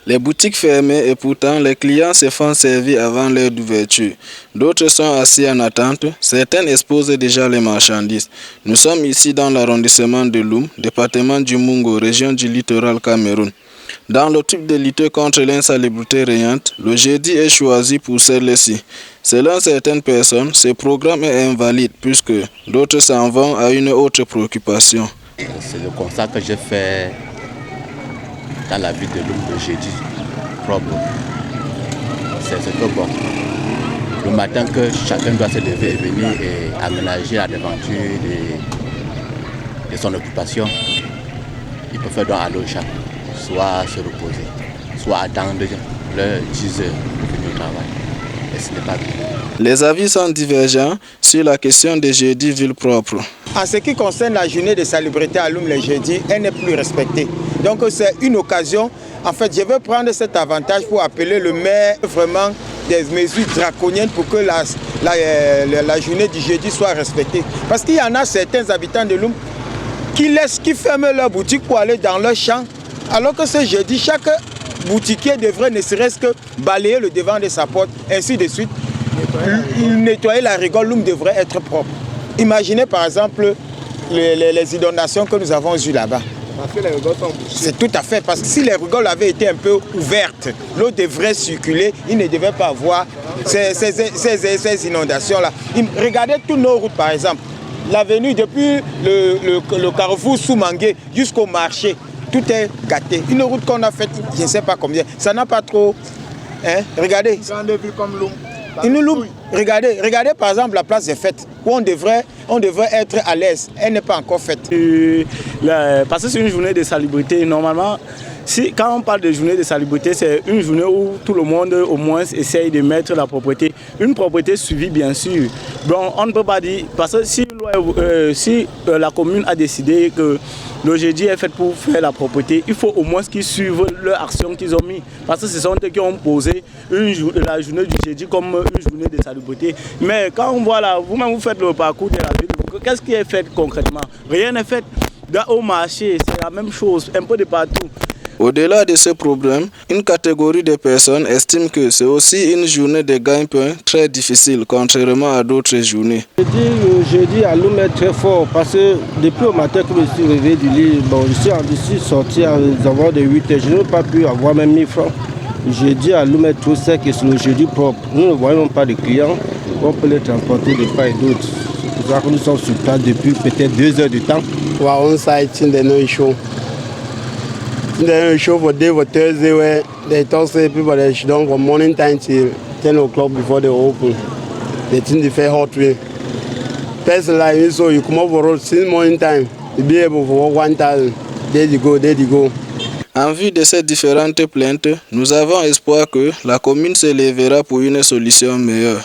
Les boutiques fermées et pourtant les clients se font servir avant l'heure d'ouverture. D'autres sont assis en attente, certaines exposent déjà les marchandises. Nous sommes ici dans l'arrondissement de Loum, département du Mungo, région du littoral Cameroun. Dans l'optique de lutter contre l'insalubrité régnante, le jeudi est choisi pour celle-ci. Selon certaines personnes, ce programme est invalide puisque d'autres s'en vont à une autre préoccupation. C'est le constat que j'ai fait dans la ville de Loum le jeudi propre. C'est que bon, le matin que chacun doit se lever et venir et aménager la devanture de son occupation, il peut faire donc aller au champ, soit se reposer, soit attendre l'heure 10 heures pour venir au travail. Et ce n'est pas bien. Les avis sont divergents sur la question des jeudis ville propre. En ce qui concerne la journée de salubrité à Loum le jeudi, elle n'est plus respectée. Donc c'est une occasion. En fait, je veux prendre cet avantage pour appeler le maire vraiment des mesures draconiennes pour que la journée du jeudi soit respectée. Parce qu'il y en a certains habitants de Loum qui ferment leur boutique pour aller dans leur champ. Alors que ce jeudi, chaque boutiquier devrait ne serait-ce que balayer le devant de sa porte, ainsi de suite. Nettoyer la rigole, Loum devrait être propre. Imaginez par exemple les inondations que nous avons eues là-bas. Parce que les rigoles sont bouchées. C'est tout à fait, parce que si les rigoles avaient été un peu ouvertes, l'eau devrait circuler, il ne devait pas avoir ces inondations-là. Regardez toutes nos routes par exemple. L'avenue depuis le carrefour Soumangué jusqu'au marché, tout est gâté. Une route qu'on a faite, je ne sais pas combien, ça n'a pas trop... Hein? Regardez. Grande ville comme Loum. Regardez par exemple la place des fêtes, où on devrait être à l'aise. Elle n'est pas encore faite. Parce que c'est une journée de salubrité. Normalement, quand on parle de journée de salubrité, c'est une journée où tout le monde au moins essaye de mettre la propreté. Une propreté suivie bien sûr. Bon, on ne peut pas dire, parce que si la commune a décidé que le jeudi est fait pour faire la propreté, il faut au moins qu'ils suivent leur action qu'ils ont mis. Parce que ce sont eux qui ont posé la journée du jeudi comme une journée de salubrité. Mais quand on voit là, vous-même vous faites le parcours de la ville, qu'est-ce qui est fait concrètement? Rien n'est fait. Au marché, c'est la même chose, un peu de partout. Au-delà de ce problème, une catégorie de personnes estime que c'est aussi une journée de gagne-pain très difficile, contrairement à d'autres journées. Jeudi à Loum est très fort parce que depuis au matin que je suis réveillé du lit, je suis sorti à environ de 8 heures, je n'ai pas pu avoir même 1000 francs. Jeudi à Loum est trop sec et c'est le jeudi propre. Nous ne voyons pas de clients, on peut les transporter de part et d'autre. C'est pour ça que nous sommes sur place depuis peut-être 2 heures de temps. On site in the no show. The show for day for Thursday where they talk to people that should done from morning time till 10 o'clock before they open. They think they fair hot way. Person like me, so you come up for road since morning time, you be able for 1,000. There you go. En vue de ces différentes plaintes, nous avons espoir que la commune se lèvera pour une solution meilleure.